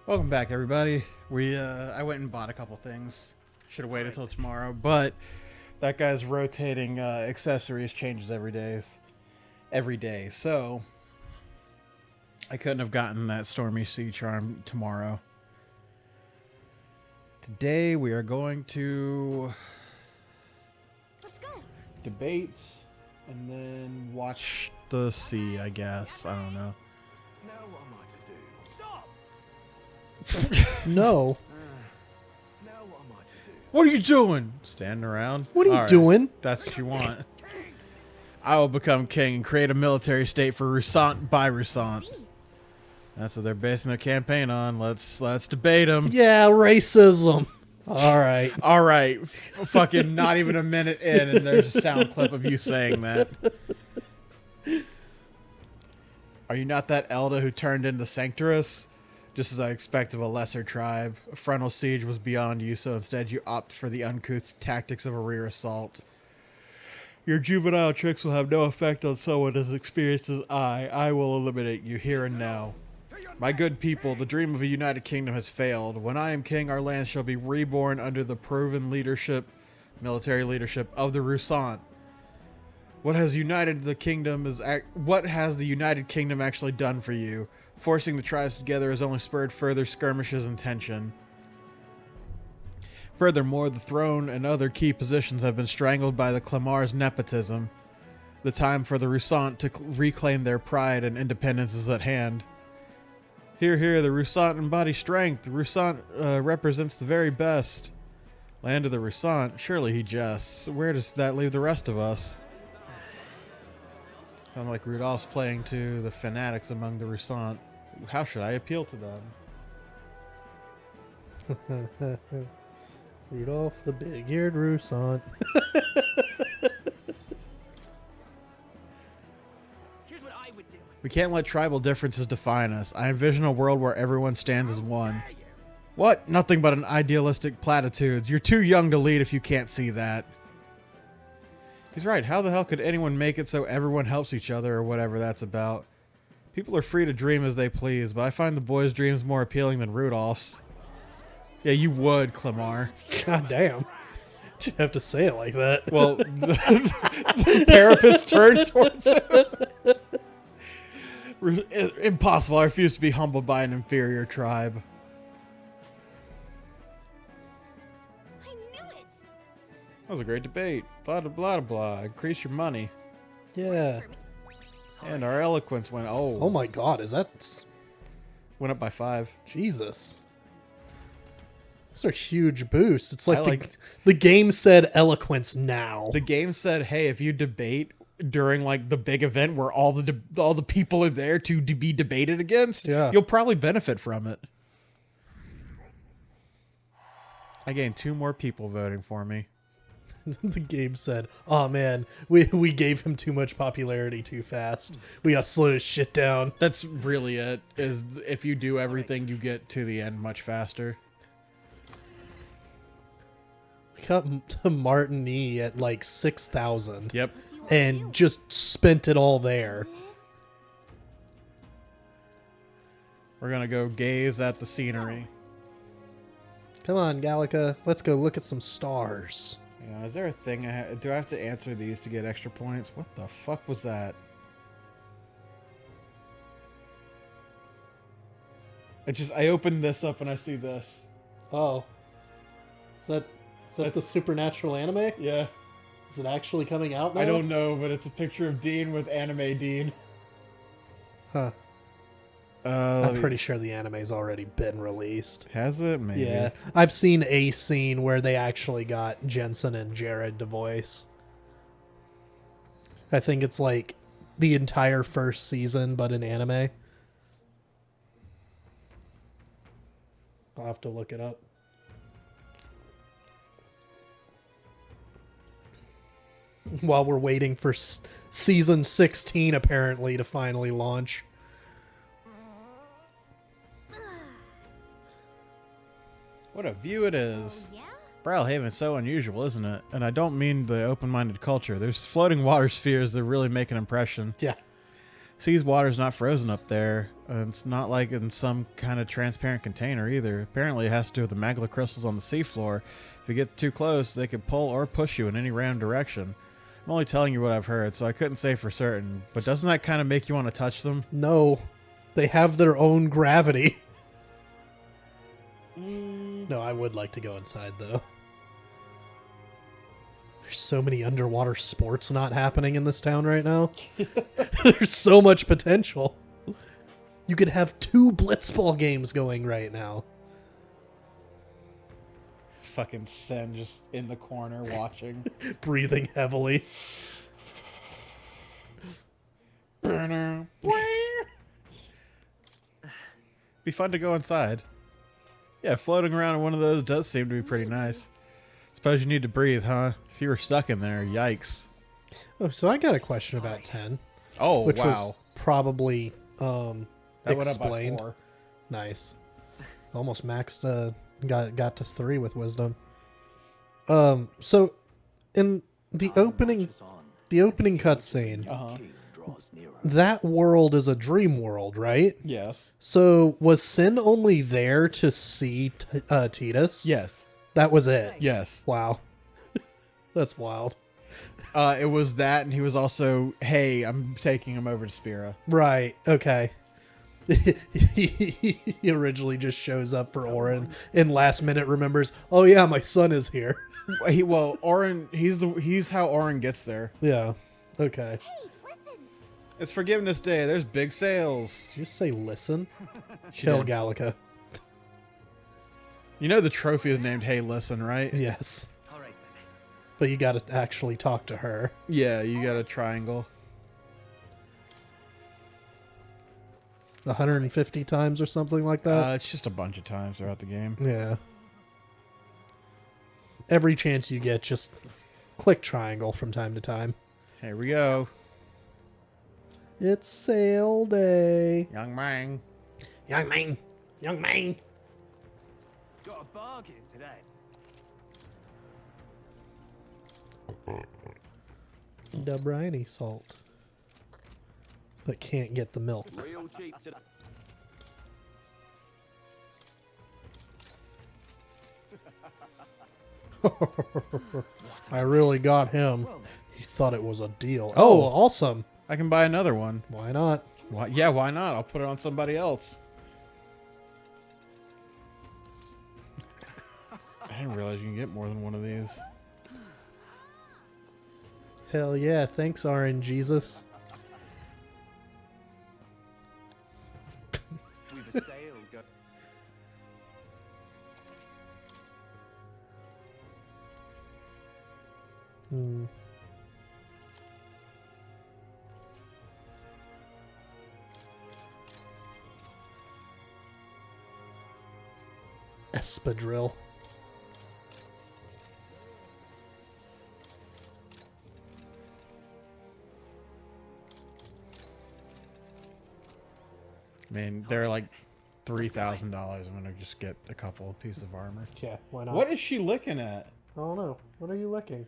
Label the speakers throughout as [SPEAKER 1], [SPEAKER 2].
[SPEAKER 1] Welcome back, everybody. I went and bought a couple things. Should have waited till tomorrow, but that guy's rotating accessories changes every day. So I couldn't have gotten that Stormy Sea Charm tomorrow. Today we are going to debate and then watch the sea, I guess. I don't know.
[SPEAKER 2] Now what am I to do? Stop!
[SPEAKER 3] No.
[SPEAKER 2] Now what am I to do?
[SPEAKER 1] What are you doing? Standing around?
[SPEAKER 3] What are you
[SPEAKER 1] All right,
[SPEAKER 3] doing?
[SPEAKER 1] That's what you want. I will become king and create a military state for Rusant by Rusant. That's what they're basing their campaign on. Let's debate them.
[SPEAKER 3] Yeah, racism. All right.
[SPEAKER 1] All right. Fucking not even a minute in, and there's a sound clip of you saying that. Are you not that Elda who turned into Sanctorus? Just as I expect of a lesser tribe. A frontal siege was beyond you, so instead you opt for the uncouth tactics of a rear assault. Your juvenile tricks will have no effect on someone as experienced as I. I will eliminate you here and now. My good people, the dream of a united kingdom has failed. When I am king, our land shall be reborn under the proven military leadership of the Rusant. What has the United Kingdom actually done for you? Forcing the tribes together has only spurred further skirmishes and tension. Furthermore, the throne and other key positions have been strangled by the Clamar's nepotism. The time for the Rusant to reclaim their pride and independence is at hand. Hear, hear, the Rusant embody strength. The Rusant represents the very best. Land of the Rusant? Surely he jests. Where does that leave the rest of us? Sound like Rudolph's playing to the fanatics among the Rusant. How should I appeal to them?
[SPEAKER 3] Rudolph the big-eared Rusant.
[SPEAKER 2] Here's what I would do.
[SPEAKER 1] We can't let tribal differences define us. I envision a world where everyone stands as one. What? Nothing but an idealistic platitudes. You're too young to lead if you can't see that. He's right. How the hell could anyone make it so everyone helps each other or whatever that's about? People are free to dream as they please, but I find the boys' dreams more appealing than Rudolph's. Yeah, you would, Clamar.
[SPEAKER 3] God damn. You have to say it like that.
[SPEAKER 1] Well, the therapist turned towards him. Impossible. I refuse to be humbled by an inferior tribe.
[SPEAKER 4] I knew it.
[SPEAKER 1] That was a great debate. Blah, blah, blah, blah. Increase your money.
[SPEAKER 3] Yeah.
[SPEAKER 1] And our eloquence went,
[SPEAKER 3] Oh my god,
[SPEAKER 1] went up by 5.
[SPEAKER 3] Jesus. Those are huge boosts. It's like,
[SPEAKER 1] I
[SPEAKER 3] the game said eloquence now.
[SPEAKER 1] The game said, hey, if you debate during like the big event where all the people are there to be debated against,
[SPEAKER 3] Yeah.
[SPEAKER 1] you'll probably benefit from it. I gained 2 more people voting for me.
[SPEAKER 3] The game said, oh man, we gave him too much popularity too fast. We gotta slow his shit down.
[SPEAKER 1] That's really it, is if you do everything, you get to the end much faster.
[SPEAKER 3] We got to Martin E at like 6,000.
[SPEAKER 1] Yep.
[SPEAKER 3] And just spent it all there.
[SPEAKER 1] We're going to go gaze at the scenery.
[SPEAKER 3] Come on, Gallica. Let's go look at some stars.
[SPEAKER 1] Yeah, is there a thing do I have to answer these to get extra points? What the fuck was that? I opened this up and I see this.
[SPEAKER 3] Oh. Is that the supernatural anime?
[SPEAKER 1] Yeah.
[SPEAKER 3] Is it actually coming out now?
[SPEAKER 1] I don't know, but it's a picture of Dean with anime Dean.
[SPEAKER 3] Huh. I'm pretty sure the anime's already been released.
[SPEAKER 1] Has it? Maybe.
[SPEAKER 3] Yeah. I've seen a scene where they actually got Jensen and Jared to voice. I think it's like the entire first season, but in anime. I'll have to look it up. While we're waiting for season 16 apparently to finally launch.
[SPEAKER 1] What a view it is.
[SPEAKER 4] Yeah?
[SPEAKER 1] Brawlhaven's so unusual, isn't it? And I don't mean the open-minded culture. There's floating water spheres that really make an impression.
[SPEAKER 3] Yeah.
[SPEAKER 1] Sea's water's not frozen up there. It's not like in some kind of transparent container either. Apparently it has to do with the magma crystals on the seafloor. If you get too close, they could pull or push you in any random direction. I'm only telling you what I've heard, so I couldn't say for certain. But doesn't that kind of make you want to touch them?
[SPEAKER 3] No. They have their own gravity. No, I would like to go inside, though. There's so many underwater sports not happening in this town right now. There's so much potential. You could have 2 blitzball games going right now.
[SPEAKER 1] Fucking Sen just in the corner watching.
[SPEAKER 3] Breathing heavily.
[SPEAKER 1] Be fun to go inside. Yeah, floating around in one of those does seem to be pretty nice. Suppose you need to breathe, huh? If you were stuck in there, yikes.
[SPEAKER 3] Oh, so I got a question about 10.
[SPEAKER 1] Oh,
[SPEAKER 3] Which
[SPEAKER 1] wow.
[SPEAKER 3] was probably
[SPEAKER 1] That went up by
[SPEAKER 3] explained.
[SPEAKER 1] 4.
[SPEAKER 3] Nice. Almost maxed, got to 3 with wisdom. So in the opening cutscene,
[SPEAKER 1] Uh-huh.
[SPEAKER 3] that world is a dream world, right?
[SPEAKER 1] Yes.
[SPEAKER 3] So was Sin only there to see Tidus?
[SPEAKER 1] Yes.
[SPEAKER 3] That was it.
[SPEAKER 1] Yes.
[SPEAKER 3] Wow. That's wild.
[SPEAKER 1] It was that, and he was also, hey, I'm taking him over to Spira.
[SPEAKER 3] Right. Okay. He originally just shows up for Orin and last minute remembers, oh yeah, my son is here.
[SPEAKER 1] Orin, he's how Orin gets there.
[SPEAKER 3] Yeah. Okay.
[SPEAKER 4] Hey, listen.
[SPEAKER 1] It's Forgiveness Day. There's big sales.
[SPEAKER 3] Did you just say listen?
[SPEAKER 1] She
[SPEAKER 3] Kill
[SPEAKER 1] did.
[SPEAKER 3] Gallica.
[SPEAKER 1] You know the trophy is named Hey Listen, right?
[SPEAKER 3] Yes.
[SPEAKER 2] All right, then.
[SPEAKER 3] But you gotta actually talk to her.
[SPEAKER 1] Yeah, you got a triangle.
[SPEAKER 3] 150 times or something like that?
[SPEAKER 1] It's just a bunch of times throughout the game.
[SPEAKER 3] Yeah. Every chance you get, just click triangle from time to time.
[SPEAKER 1] Here we go.
[SPEAKER 3] It's sale day.
[SPEAKER 1] Young Mang.
[SPEAKER 3] Young man. Young man.
[SPEAKER 2] Got a bargain today.
[SPEAKER 3] The briny salt. But can't get the milk.
[SPEAKER 2] Real cheap today.
[SPEAKER 3] I really got him. He thought it was a deal. Oh, awesome.
[SPEAKER 1] I can buy another one.
[SPEAKER 3] Why not?
[SPEAKER 1] Why? Yeah, why not? I'll put it on somebody else. I didn't realize you can get more than one of these.
[SPEAKER 3] Hell yeah. Thanks, RN Jesus.
[SPEAKER 2] We've a sale go.
[SPEAKER 3] Hmm. Espadrille.
[SPEAKER 1] I mean, they're like $3,000. I'm gonna just get a couple of pieces of armor.
[SPEAKER 3] Yeah, why not?
[SPEAKER 1] What is she looking at?
[SPEAKER 3] I don't know. What are you licking?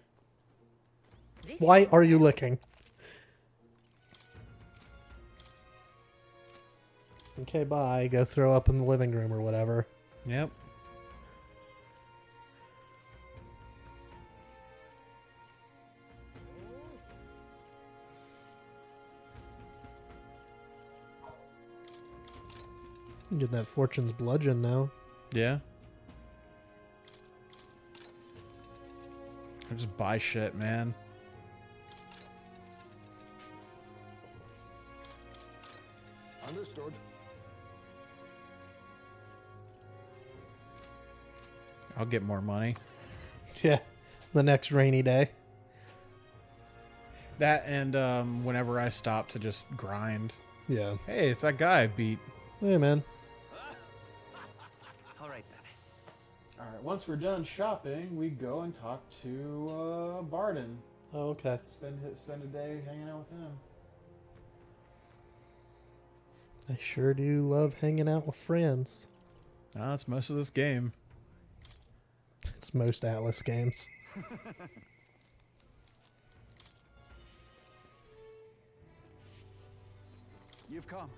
[SPEAKER 3] Why are you licking? Okay, bye. Go throw up in the living room or whatever.
[SPEAKER 1] Yep.
[SPEAKER 3] Get that Fortune's bludgeon now.
[SPEAKER 1] Yeah. I just buy shit, man.
[SPEAKER 2] Understood.
[SPEAKER 1] I'll get more money.
[SPEAKER 3] Yeah, the next rainy day.
[SPEAKER 1] That and whenever I stop to just grind.
[SPEAKER 3] Yeah.
[SPEAKER 1] Hey, it's that guy I beat.
[SPEAKER 3] Hey, man.
[SPEAKER 2] All right, then.
[SPEAKER 1] All right, once we're done shopping, we go and talk to Barden.
[SPEAKER 3] Oh, okay.
[SPEAKER 1] Spend a day hanging out with him.
[SPEAKER 3] I sure do love hanging out with friends.
[SPEAKER 1] That's most of this game.
[SPEAKER 3] It's most Atlas games.
[SPEAKER 2] You've come.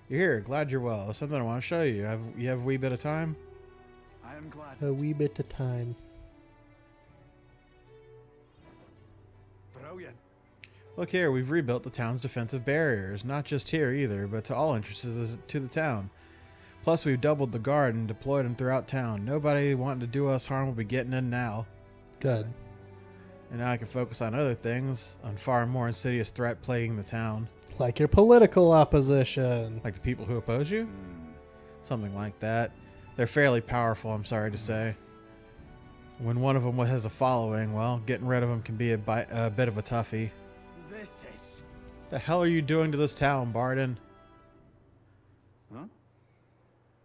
[SPEAKER 1] You're here. Glad you're well. There's something I want to show you. You have a wee bit of time?
[SPEAKER 2] I am glad.
[SPEAKER 3] A wee bit of time.
[SPEAKER 2] Brilliant.
[SPEAKER 1] Look here, we've rebuilt the town's defensive barriers. Not just here either, but to all entrances to the town. Plus, we've doubled the guard and deployed them throughout town. Nobody wanting to do us harm will be getting in now.
[SPEAKER 3] Good.
[SPEAKER 1] And now I can focus on other things, on far more insidious threat plaguing the town.
[SPEAKER 3] Like your political opposition.
[SPEAKER 1] Like the people who oppose you? Something like that. They're fairly powerful, I'm sorry to say. When one of them has a following, well, getting rid of them can be a bit of a toughie.
[SPEAKER 2] This is.
[SPEAKER 1] The hell are you doing to this town, Barden?
[SPEAKER 2] Huh?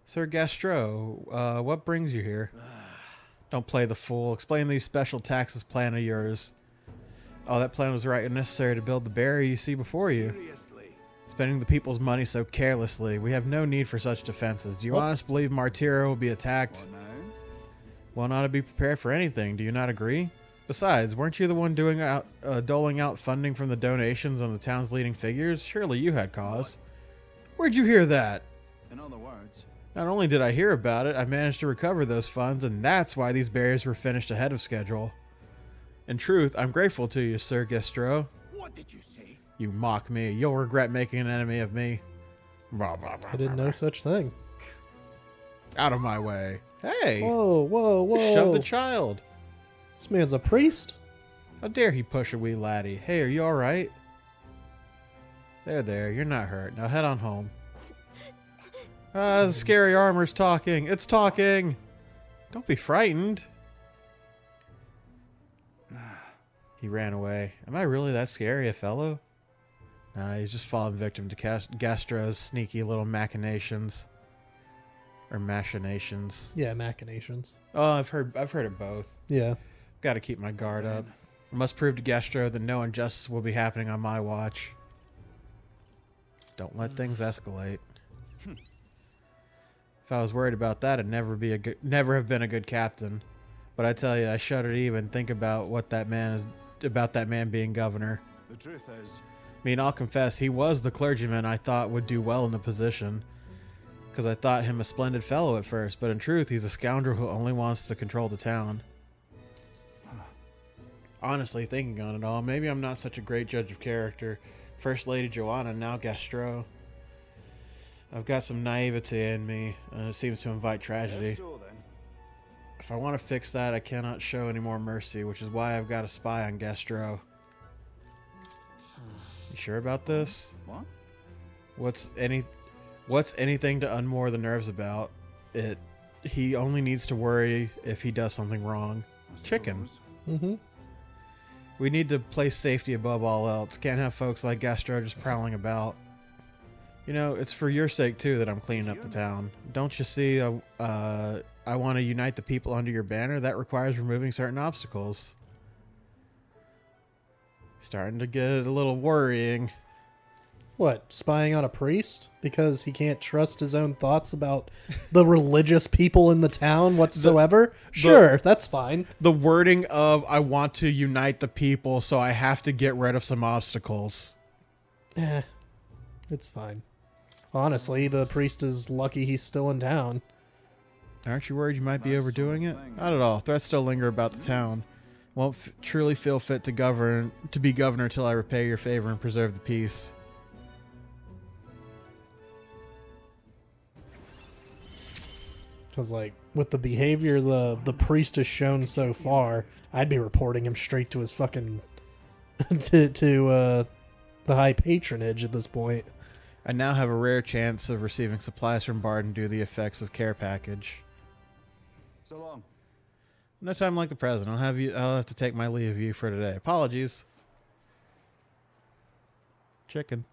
[SPEAKER 1] Sir Gastro, what brings you here? Don't play the fool. Explain these special taxes plan of yours. Oh, that plan was right and necessary to build the barrier you see before you.
[SPEAKER 2] Seriously.
[SPEAKER 1] Spending the people's money so carelessly. We have no need for such defenses. Do you honestly believe Martira will be attacked?
[SPEAKER 2] What now?
[SPEAKER 1] One ought to be prepared for anything. Do you not agree? Besides, weren't you the one doling out funding from the donations on the town's leading figures? Surely you had cause. Where'd you hear that?
[SPEAKER 2] In other words,
[SPEAKER 1] Not only did I hear about it, I managed to recover those funds, and that's why these barriers were finished ahead of schedule. In truth, I'm grateful to you, Sir Gastro.
[SPEAKER 2] what did you say?
[SPEAKER 1] You mock me. You'll regret making an enemy of me.
[SPEAKER 3] I didn't know such thing.
[SPEAKER 1] Out of my way. Hey!
[SPEAKER 3] Whoa, whoa, whoa.
[SPEAKER 1] Shove the child.
[SPEAKER 3] This man's a priest?
[SPEAKER 1] How dare he push a wee laddie? Hey, are you alright? There, you're not hurt. Now head on home. The scary armor's talking. It's talking! Don't be frightened. He ran away. Am I really that scary a fellow? Nah, he's just fallen victim to Gastro's sneaky little machinations. Or machinations.
[SPEAKER 3] Yeah, machinations.
[SPEAKER 1] Oh, I've heard of both.
[SPEAKER 3] Yeah.
[SPEAKER 1] Got to keep my guard up. I must prove to Gastro that no injustice will be happening on my watch. Don't let things escalate. If I was worried about that, I'd never have been a good captain. But I tell you, I shudder to even think about that man being governor.
[SPEAKER 2] The truth is,
[SPEAKER 1] I mean, I'll confess, he was the clergyman I thought would do well in the position. Because I thought him a splendid fellow at first, but in truth, he's a scoundrel who only wants to control the town. Honestly, thinking on it all, maybe I'm not such a great judge of character. First Lady Joanna, now Gastro. I've got some naivete in me, and it seems to invite tragedy.
[SPEAKER 2] if so then.
[SPEAKER 1] If I want to fix that, I cannot show any more mercy, which is why I've got a spy on Gastro. You sure about this?
[SPEAKER 2] What?
[SPEAKER 1] What's anything to unmoor the nerves about? He only needs to worry if he does something wrong.
[SPEAKER 2] I
[SPEAKER 1] Chicken.
[SPEAKER 2] suppose.
[SPEAKER 3] Mm-hmm.
[SPEAKER 1] We need to place safety above all else. Can't have folks like Gastro just prowling about. You know, it's for your sake, too, that I'm cleaning up the town. Don't you see, I want to unite the people under your banner. That requires removing certain obstacles. Starting to get a little worrying.
[SPEAKER 3] What, spying on a priest? Because he can't trust his own thoughts about the religious people in the town whatsoever? Sure, that's fine.
[SPEAKER 1] The wording of, I want to unite the people, so I have to get rid of some obstacles.
[SPEAKER 3] It's fine. Honestly, the priest is lucky he's still in town.
[SPEAKER 1] Aren't you worried you might be
[SPEAKER 2] That
[SPEAKER 1] overdoing
[SPEAKER 2] sort
[SPEAKER 1] it?
[SPEAKER 2] of thing
[SPEAKER 1] Not at all. Threats still linger about the town. Won't truly feel fit to be governor till I repay your favor and preserve the peace.
[SPEAKER 3] Because, like, with the behavior the priest has shown so far, I'd be reporting him straight to his fucking... to the high patronage at this point.
[SPEAKER 1] I now have a rare chance of receiving supplies from Barden due to the effects of care package.
[SPEAKER 2] So long.
[SPEAKER 1] No time like the present. I'll have to take my leave of you for today. Apologies. Chicken.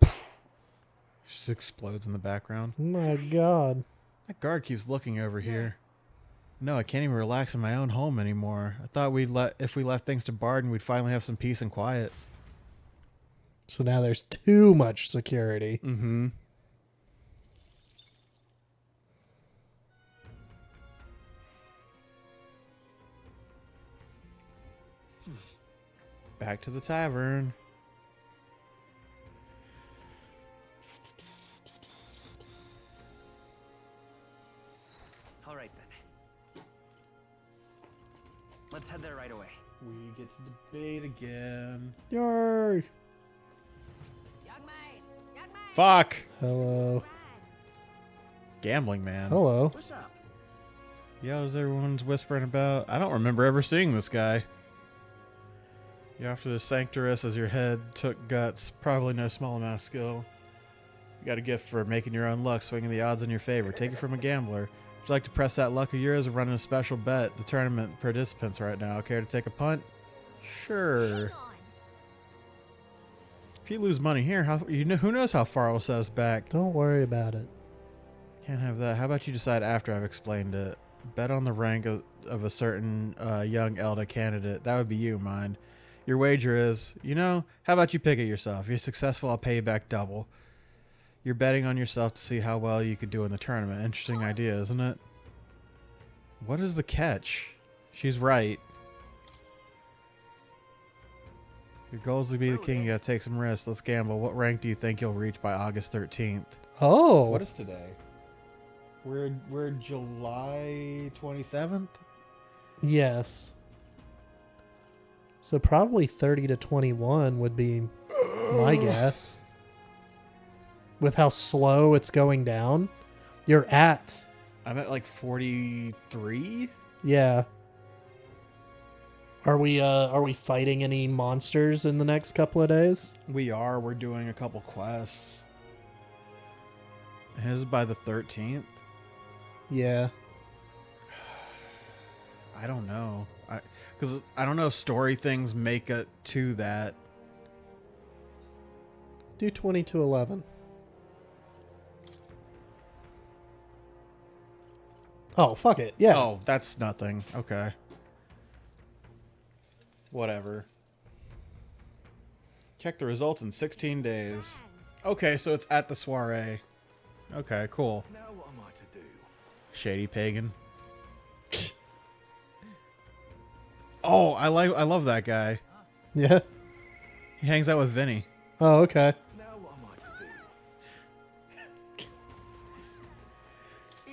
[SPEAKER 1] Just explodes in the background.
[SPEAKER 3] Oh my god.
[SPEAKER 1] That guard keeps looking over here. No, I can't even relax in my own home anymore. I thought if we left things to Barden, we'd finally have some peace and quiet.
[SPEAKER 3] So now there's too much security.
[SPEAKER 1] Mm-hmm. Back to the tavern.
[SPEAKER 5] Let's head there right away.
[SPEAKER 1] We get to debate again.
[SPEAKER 3] Yay!
[SPEAKER 4] Young maid. Young maid.
[SPEAKER 1] Fuck!
[SPEAKER 3] Hello.
[SPEAKER 1] Gambling man.
[SPEAKER 3] Hello.
[SPEAKER 5] What's up?
[SPEAKER 1] Yeah, what is everyone's whispering about? I don't remember ever seeing this guy. You're after the Sanctorus as your head took guts. Probably no small amount of skill. You got a gift for making your own luck, swinging the odds in your favor. Take it from a gambler. Would you like to press that luck of yours or running a special bet? The tournament participants right now. Care to take a punt? Sure.
[SPEAKER 4] Hang on.
[SPEAKER 1] If you lose money here, who knows how far it will set us back?
[SPEAKER 3] Don't worry about it.
[SPEAKER 1] Can't have that. How about you decide after I've explained it? Bet on the rank of a certain young Elda candidate. That would be you, mind. Your wager is, how about you pick it yourself? If you're successful, I'll pay you back double. You're betting on yourself to see how well you could do in the tournament. Interesting idea, isn't it? What is the catch? She's right. Your goal is to be the king. You gotta take some risks. Let's gamble. What rank do you think you'll reach by August 13th?
[SPEAKER 3] Oh.
[SPEAKER 1] What is today? We're July 27th?
[SPEAKER 3] Yes. So probably 30 to 21 would be my guess. With how slow it's going down. You're at.
[SPEAKER 1] I'm at like 43.
[SPEAKER 3] Yeah. Are we fighting any monsters in the next couple of days?
[SPEAKER 1] We're doing a couple quests. And this is by the 13th.
[SPEAKER 3] Yeah.
[SPEAKER 1] I don't know. Because I don't know if story things make it to that.
[SPEAKER 3] Do 20 to 11. Oh, fuck it. Yeah.
[SPEAKER 1] Oh, that's nothing. Okay. Whatever. Check the results in 16 days. Okay, so it's at the soiree. Okay, cool.
[SPEAKER 2] Now what am I to do?
[SPEAKER 1] Shady pagan. Oh, I love that guy.
[SPEAKER 3] Yeah.
[SPEAKER 1] He hangs out with Vinny.
[SPEAKER 3] Oh, okay.
[SPEAKER 2] Now what am I to do?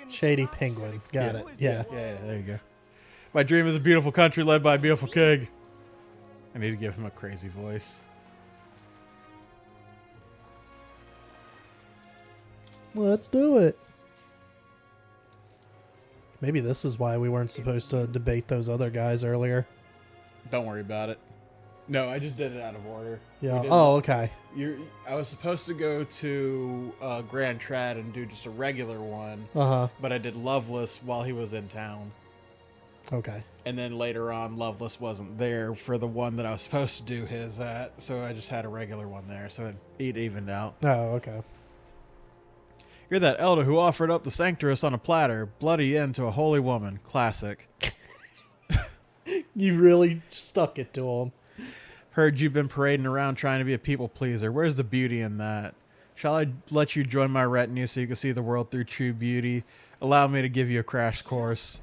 [SPEAKER 2] In
[SPEAKER 3] Shady
[SPEAKER 2] such
[SPEAKER 3] penguin.
[SPEAKER 2] an
[SPEAKER 3] Got it.
[SPEAKER 2] exquisite
[SPEAKER 3] Yeah.
[SPEAKER 1] Yeah, there you go. My dream is a beautiful country led by a beautiful king. I need to give him a crazy voice.
[SPEAKER 3] Let's do it. Maybe this is why we weren't supposed to debate those other guys earlier.
[SPEAKER 1] Don't worry about it. No, I just did it out of order.
[SPEAKER 3] Yeah.
[SPEAKER 1] We didn't-
[SPEAKER 3] Oh, okay.
[SPEAKER 1] I was supposed to go to Grand Trad and do just a regular one,
[SPEAKER 3] Uh-huh.
[SPEAKER 1] but I did Loveless while he was in town.
[SPEAKER 3] Okay.
[SPEAKER 1] And then later on, Loveless wasn't there for the one that I was supposed to do his at, so I just had a regular one there, so it evened out.
[SPEAKER 3] Oh, okay.
[SPEAKER 1] You're that elder who offered up the Sanctorus on a platter, bloody end to a holy woman. Classic.
[SPEAKER 3] You really stuck it to him.
[SPEAKER 1] Heard you've been parading around trying to be a people pleaser. Where's the beauty in that? Shall I let you join my retinue so you can see the world through true beauty? Allow me to give you a crash course.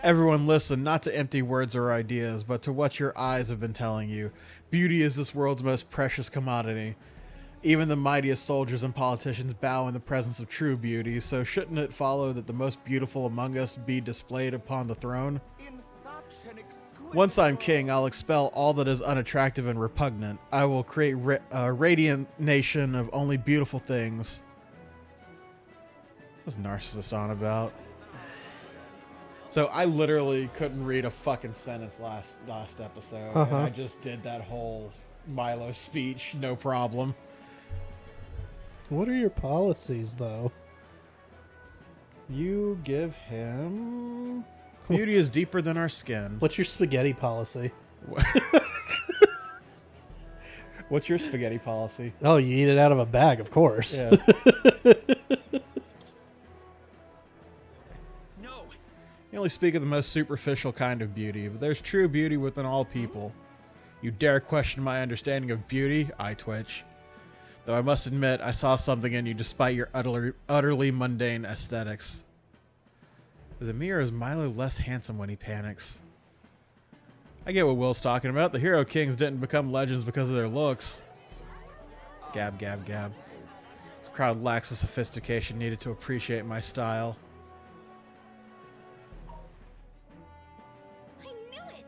[SPEAKER 1] Everyone listen, not to empty words or ideas, but to what your eyes have been telling you. Beauty is this world's most precious commodity. Even the mightiest soldiers and politicians bow in the presence of true beauty, so shouldn't it follow that the most beautiful among us be displayed upon the throne?
[SPEAKER 2] In such an exquisite
[SPEAKER 1] Once I'm king, I'll expel all that is unattractive and repugnant. I will create a radiant nation of only beautiful things. What's Narcissus on about? So I literally couldn't read a fucking sentence last episode. And
[SPEAKER 3] Uh-huh.
[SPEAKER 1] I just did that whole Milo speech, no problem.
[SPEAKER 3] What are your policies, though?
[SPEAKER 1] You give him... Beauty is deeper than our skin.
[SPEAKER 3] What's your spaghetti policy?
[SPEAKER 1] What's your spaghetti policy?
[SPEAKER 3] Oh, you eat it out of a bag, of course.
[SPEAKER 1] Yeah.
[SPEAKER 5] No.
[SPEAKER 1] You only speak of the most superficial kind of beauty, but there's true beauty within all people. You dare question my understanding of beauty? I twitch. Though I must admit, I saw something in you despite your utterly mundane aesthetics. Is it me or is Milo less handsome when he panics? I get what Will's talking about. The hero kings didn't become legends because of their looks. Gab, gab, gab. This crowd lacks the sophistication needed to appreciate my style.
[SPEAKER 4] I knew it.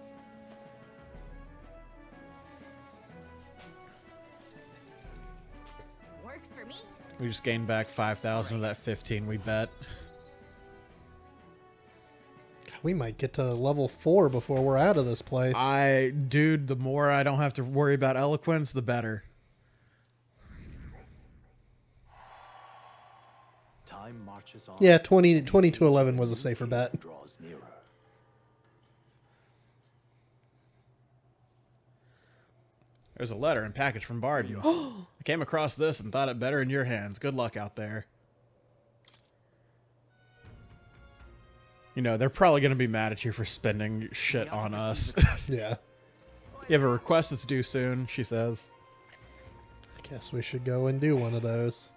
[SPEAKER 4] me.
[SPEAKER 1] We just gained back 5,000 of that 15 we bet.
[SPEAKER 3] We might get to level 4 before we're out of this place.
[SPEAKER 1] Dude, the more I don't have to worry about eloquence, the better.
[SPEAKER 2] Time marches on.
[SPEAKER 3] Yeah, 20 to 11 was a safer bet.
[SPEAKER 2] Draws nearer.
[SPEAKER 1] There's a letter and package from Barden. I came across this and thought it better in your hands. Good luck out there. You know, they're probably going to be mad at you for spending shit on us.
[SPEAKER 3] Yeah.
[SPEAKER 1] You have a request that's due soon, she says.
[SPEAKER 3] I guess we should go and do one of those.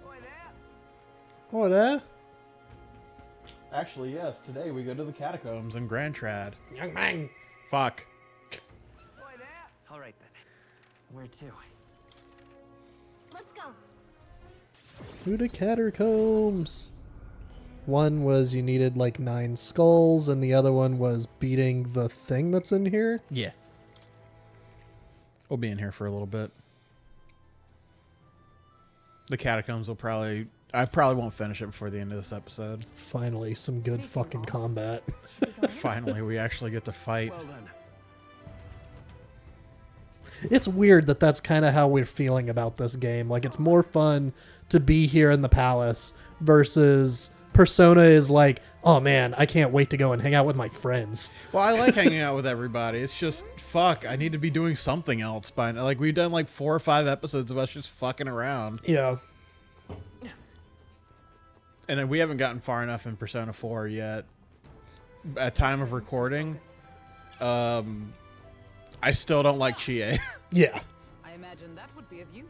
[SPEAKER 2] Oi there.
[SPEAKER 3] Oh, there?
[SPEAKER 1] Actually, yes. Today we go to the catacombs in Grand Trad.
[SPEAKER 3] Young man.
[SPEAKER 1] Fuck.
[SPEAKER 2] Oi there.
[SPEAKER 5] All right then. Where to?
[SPEAKER 4] Let's go.
[SPEAKER 3] To the catacombs. One was you needed like 9 skulls, and the other one was beating the thing that's in here.
[SPEAKER 1] Yeah. We'll be in here for a little bit. The catacombs will probably... I probably won't finish it before the end of this episode.
[SPEAKER 3] Finally, some good fucking combat.
[SPEAKER 1] Finally, we actually get to fight.
[SPEAKER 2] Well then.
[SPEAKER 3] It's weird that that's kind of how we're feeling about this game. Like, it's more fun to be here in the palace versus Persona is like, oh man, I can't wait to go and hang out with my friends.
[SPEAKER 1] Well, I like hanging out with everybody. It's just, fuck, I need to be doing something else by now. Like, we've done like 4 or 5 episodes of us just fucking around.
[SPEAKER 3] Yeah.
[SPEAKER 1] And then we haven't gotten far enough in Persona 4 yet. At time of recording, I still don't like Chie.
[SPEAKER 3] Yeah.
[SPEAKER 5] I imagine that would be of use.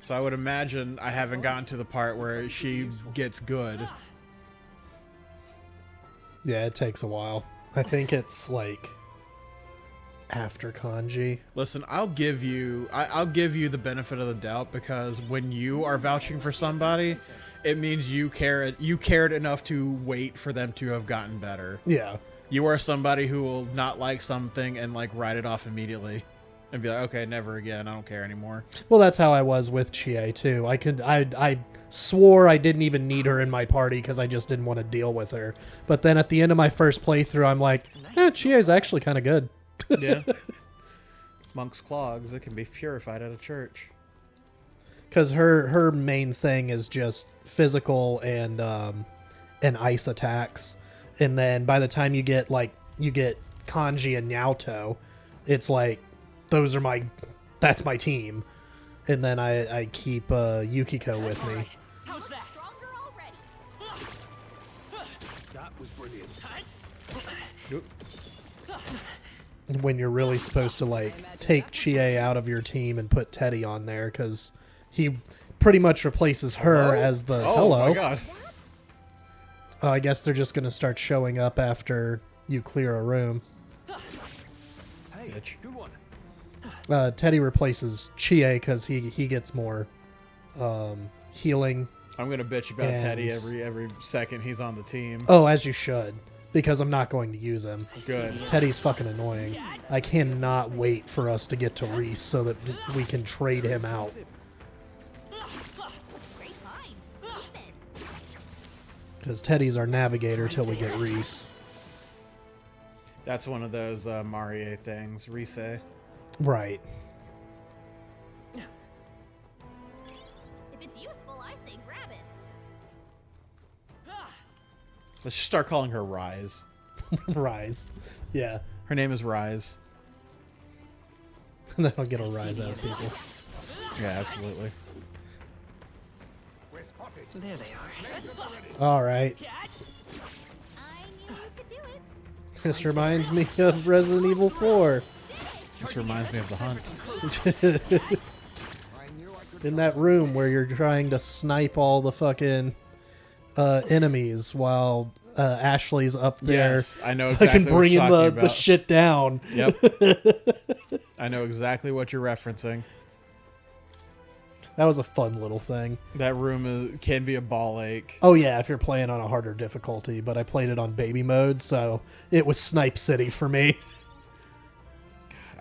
[SPEAKER 1] So I would imagine I haven't gotten to the part where she gets good.
[SPEAKER 3] Yeah, it takes a while. I think it's like after kanji.
[SPEAKER 1] Listen, I'll give you the benefit of the doubt, because when you are vouching for somebody, it means you cared enough to wait for them to have gotten better.
[SPEAKER 3] Yeah.
[SPEAKER 1] You are somebody who will not like something and like write it off immediately and be like, okay, never again. I don't care anymore.
[SPEAKER 3] Well, that's how I was with Chie too. I swore I didn't even need her in my party because I just didn't want to deal with her. But then at the end of my first playthrough, I'm like, Chie's actually kind of good.
[SPEAKER 1] Yeah. Monk's clogs, it can be purified at a church.
[SPEAKER 3] Because her main thing is just physical and ice attacks. And then by the time you get Kanji and Naoto, it's like that's my team. And then I keep Yukiko with me.
[SPEAKER 5] How's that?
[SPEAKER 4] Stronger already.
[SPEAKER 2] That was brilliant.
[SPEAKER 1] Oop.
[SPEAKER 3] When you're really supposed to like take Chie out of your team and put Teddy on there, because he pretty much replaces her as the
[SPEAKER 1] Oh
[SPEAKER 3] hello.
[SPEAKER 1] my god.
[SPEAKER 3] I guess they're just gonna start showing up after you clear a room.
[SPEAKER 2] Hey,
[SPEAKER 1] Bitch.
[SPEAKER 2] good one.
[SPEAKER 3] Teddy replaces Chie because he gets more healing.
[SPEAKER 1] I'm gonna bitch about
[SPEAKER 3] And-
[SPEAKER 1] Teddy every second he's on the team.
[SPEAKER 3] Oh, as you should, because I'm not going to use him.
[SPEAKER 1] Good.
[SPEAKER 3] Teddy's fucking annoying. I cannot wait for us to get to Reese so that we can trade him out.
[SPEAKER 4] Great find. Keep it.
[SPEAKER 3] Because Teddy's our navigator till we get Reese.
[SPEAKER 1] That's one of those Marie things. Rise.
[SPEAKER 3] Right.
[SPEAKER 4] If it's useful, I say grab it.
[SPEAKER 1] Let's just start calling her Rise.
[SPEAKER 3] Rise. Yeah.
[SPEAKER 1] Her name is Rise.
[SPEAKER 3] And then I'll get a rise out of people.
[SPEAKER 1] Yeah, absolutely.
[SPEAKER 2] We're spotted.
[SPEAKER 5] There they are.
[SPEAKER 3] Alright.
[SPEAKER 4] I knew you could do it.
[SPEAKER 3] This reminds me of Resident Evil 4.
[SPEAKER 1] This reminds me of The Hunt.
[SPEAKER 3] In that room where you're trying to snipe all the fucking enemies while Ashley's up there.
[SPEAKER 1] Yes, I know
[SPEAKER 3] Fucking
[SPEAKER 1] exactly what
[SPEAKER 3] bringing
[SPEAKER 1] you're talking
[SPEAKER 3] the
[SPEAKER 1] about.
[SPEAKER 3] shit down.
[SPEAKER 1] Yep. I know exactly what you're referencing.
[SPEAKER 3] That was a fun little thing.
[SPEAKER 1] That room can be a ball ache.
[SPEAKER 3] Oh yeah, if you're playing on a harder difficulty, but I played it on baby mode, so it was Snipe City for me.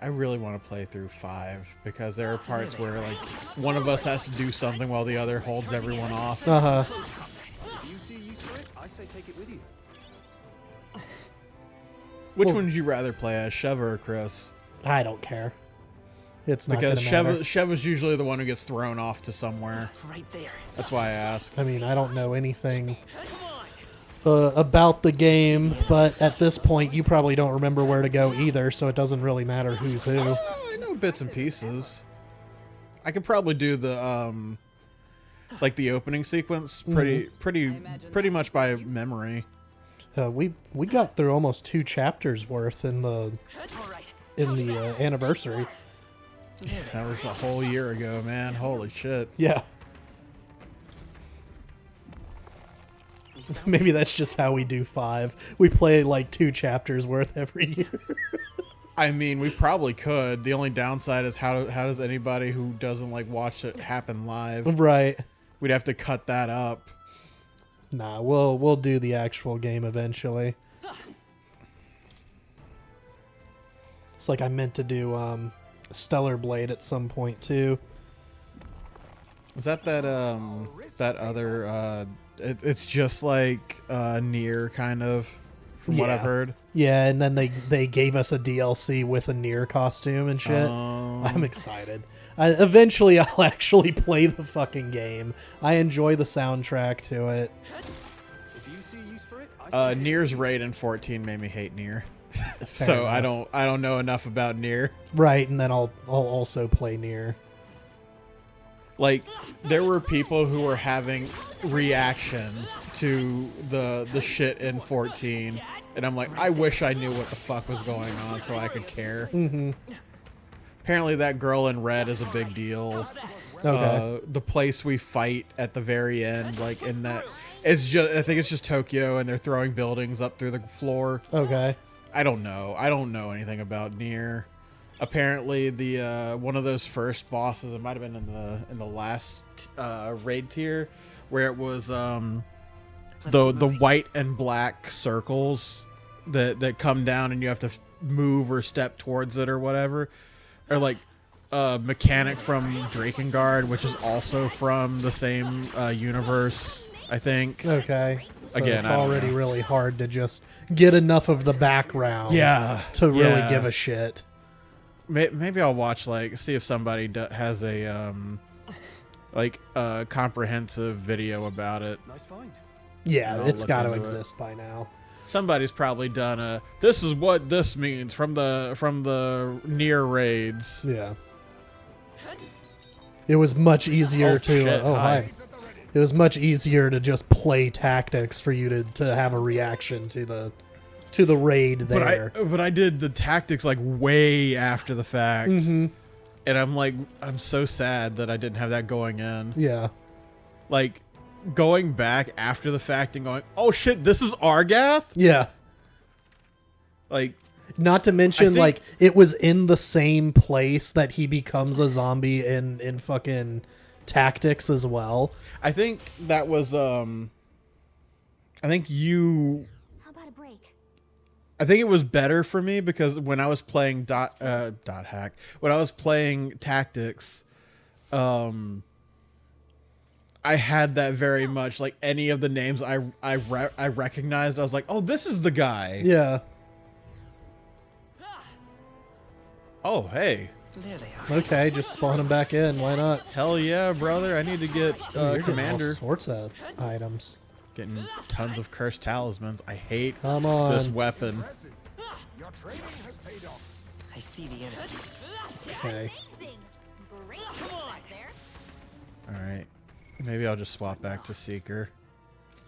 [SPEAKER 1] I really want to play through 5 because there are parts where like one of us has to do something while the other holds everyone off.
[SPEAKER 3] Uh-huh.
[SPEAKER 2] If you see use for it, I say take it with you.
[SPEAKER 1] Which
[SPEAKER 3] Well-
[SPEAKER 1] one would you rather play as, Sheva or Chris?
[SPEAKER 3] I don't care. It's not
[SPEAKER 1] Because
[SPEAKER 3] gonna matter.
[SPEAKER 1] Sheva's usually the one who gets thrown off to somewhere.
[SPEAKER 5] Right there.
[SPEAKER 1] That's why I ask.
[SPEAKER 3] I mean, I don't know anything about the game, but at this point, you probably don't remember where to go either, so it doesn't really matter who's who.
[SPEAKER 1] I know bits and pieces. I could probably do the like the opening sequence pretty much by memory.
[SPEAKER 3] We got through almost 2 chapters worth in the anniversary.
[SPEAKER 1] That was a whole year ago, man. Holy shit.
[SPEAKER 3] Yeah. Maybe that's just how we do 5. We play like 2 chapters worth every year.
[SPEAKER 1] I mean, we probably could. The only downside is how does anybody who doesn't like watch it happen live?
[SPEAKER 3] Right.
[SPEAKER 1] We'd have to cut that up.
[SPEAKER 3] Nah, we'll do the actual game eventually. It's like I meant to do Stellar Blade at some point too.
[SPEAKER 1] Is that other it's just like Nier kind of from what I've
[SPEAKER 3] Yeah.
[SPEAKER 1] heard.
[SPEAKER 3] Yeah, and then they gave us a DLC with a Nier costume and shit.
[SPEAKER 1] Um,
[SPEAKER 3] I'm excited. Eventually, I'll actually play the fucking game. I enjoy the soundtrack to it.
[SPEAKER 2] If you see use for it, I say
[SPEAKER 1] Nier's raid in 14 made me hate Nier.
[SPEAKER 3] Fair
[SPEAKER 1] So I
[SPEAKER 3] enough.
[SPEAKER 1] don't know enough about Nier.
[SPEAKER 3] Right, and then I'll also play Nier.
[SPEAKER 1] Like there were people who were having reactions to the shit in 14, and I'm like, I wish I knew what the fuck was going on so I could care.
[SPEAKER 3] Mm-hmm.
[SPEAKER 1] Apparently, that girl in red is a big deal.
[SPEAKER 3] Okay.
[SPEAKER 1] The place we fight at the very end, like in that, it's just I think it's just Tokyo, and they're throwing buildings up through the floor.
[SPEAKER 3] Okay.
[SPEAKER 1] I don't know. I don't know anything about Nier. Apparently, the one of those first bosses, it might have been in the last raid tier, where it was the white and black circles that come down, and you have to move or step towards it or whatever, or like mechanic from Drakengard, which is also from the same universe, I think.
[SPEAKER 3] Okay. So
[SPEAKER 1] Again,
[SPEAKER 3] it's
[SPEAKER 1] I don't
[SPEAKER 3] already
[SPEAKER 1] know.
[SPEAKER 3] really hard to just get enough of the background to really
[SPEAKER 1] yeah.
[SPEAKER 3] give a shit.
[SPEAKER 1] Maybe I'll watch see if somebody has a comprehensive video about it.
[SPEAKER 2] nice find.
[SPEAKER 3] Yeah,
[SPEAKER 1] I'll
[SPEAKER 3] it's
[SPEAKER 1] look
[SPEAKER 3] got to
[SPEAKER 1] into it.
[SPEAKER 3] exist by now.
[SPEAKER 1] Somebody's probably done this is what this means from the Nier raids.
[SPEAKER 3] Yeah. It was much easier
[SPEAKER 1] Oh,
[SPEAKER 3] to
[SPEAKER 1] shit, hi.
[SPEAKER 3] hi. It was much easier to just play tactics for you to have a reaction to the raid there.
[SPEAKER 1] But I did the tactics like way after the fact.
[SPEAKER 3] Mm-hmm.
[SPEAKER 1] And I'm so sad that I didn't have that going in.
[SPEAKER 3] Yeah.
[SPEAKER 1] Like going back after the fact and going, "Oh shit, this is Argath?"
[SPEAKER 3] Yeah.
[SPEAKER 1] Like
[SPEAKER 3] Not to mention,
[SPEAKER 1] think-
[SPEAKER 3] like, it was in the same place that he becomes a zombie in fucking Tactics as well.
[SPEAKER 1] I think that was I think
[SPEAKER 4] How about a break?
[SPEAKER 1] I think it was better for me because when I was playing dot hack, when I was playing Tactics, I had that very much like any of the names I recognized. I was like, oh, this is the guy.
[SPEAKER 3] Yeah.
[SPEAKER 1] Oh, hey,
[SPEAKER 5] There they are.
[SPEAKER 3] Okay, just spawn him back in. Why not?
[SPEAKER 1] hell yeah, brother! I need to get
[SPEAKER 3] You're getting all
[SPEAKER 1] Commander.
[SPEAKER 3] sorts of items.
[SPEAKER 1] Getting tons of cursed talismans. I hate
[SPEAKER 3] Come on.
[SPEAKER 1] this weapon.
[SPEAKER 5] I see the enemy.
[SPEAKER 3] Okay.
[SPEAKER 4] Amazing! Great back there.
[SPEAKER 1] All right, maybe I'll just swap back to Seeker.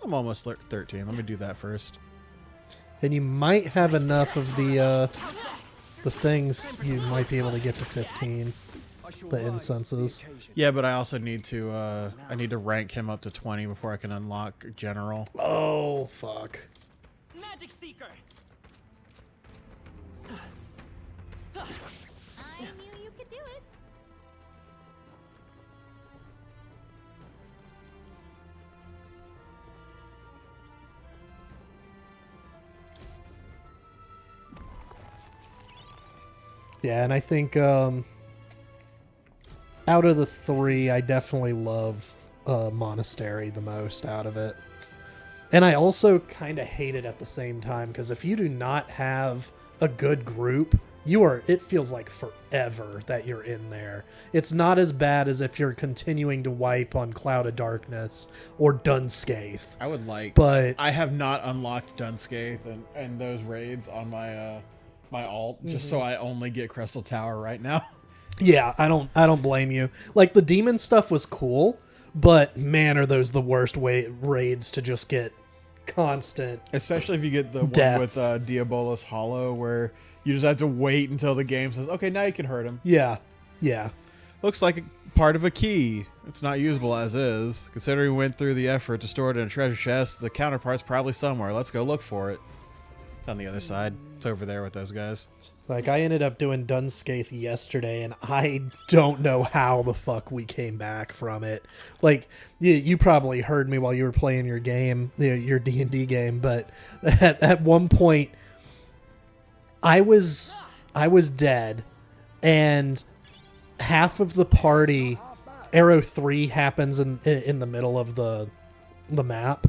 [SPEAKER 1] I'm almost 13. Let me do that first.
[SPEAKER 3] And you might have enough of the things you might be able to get to 15.
[SPEAKER 2] I shall
[SPEAKER 3] The
[SPEAKER 2] rise to
[SPEAKER 3] incenses.
[SPEAKER 2] occasion.
[SPEAKER 1] Yeah, but I also need to rank him up to 20 before I can unlock General.
[SPEAKER 3] Oh, fuck.
[SPEAKER 5] Magic Seeker.
[SPEAKER 4] I knew you could do it.
[SPEAKER 3] Yeah, and I think out of the three, I definitely love Monastery the most out of it. And I also kind of hate it at the same time, because if you do not have a good group, it feels like forever that you're in there. It's not as bad as if you're continuing to wipe on Cloud of Darkness or Dunscath.
[SPEAKER 1] I would like,
[SPEAKER 3] But
[SPEAKER 1] I have not unlocked Dunscath and those raids on my my alt, just so I only get Crystal Tower right now.
[SPEAKER 3] yeah, I don't blame you. Like, the demon stuff was cool, but man, are those the worst raids to just get constant.
[SPEAKER 1] Especially if you get the one
[SPEAKER 3] Deaths.
[SPEAKER 1] with Diabolus Hollow, where you just have to wait until the game says, okay, now you can hurt him.
[SPEAKER 3] Yeah, yeah.
[SPEAKER 1] Looks like a part of a key. It's not usable as is. Considering we went through the effort to store it in a treasure chest, the counterpart's probably somewhere. Let's go look for it. It's on the other side. It's over there with those guys.
[SPEAKER 3] Like, I ended up doing Dunscath yesterday, and I don't know how the fuck we came back from it. Like, you probably heard me while you were playing your game, your D&D game, but at one point, I was dead, and half of the party, Arrow 3 happens in the middle of the map,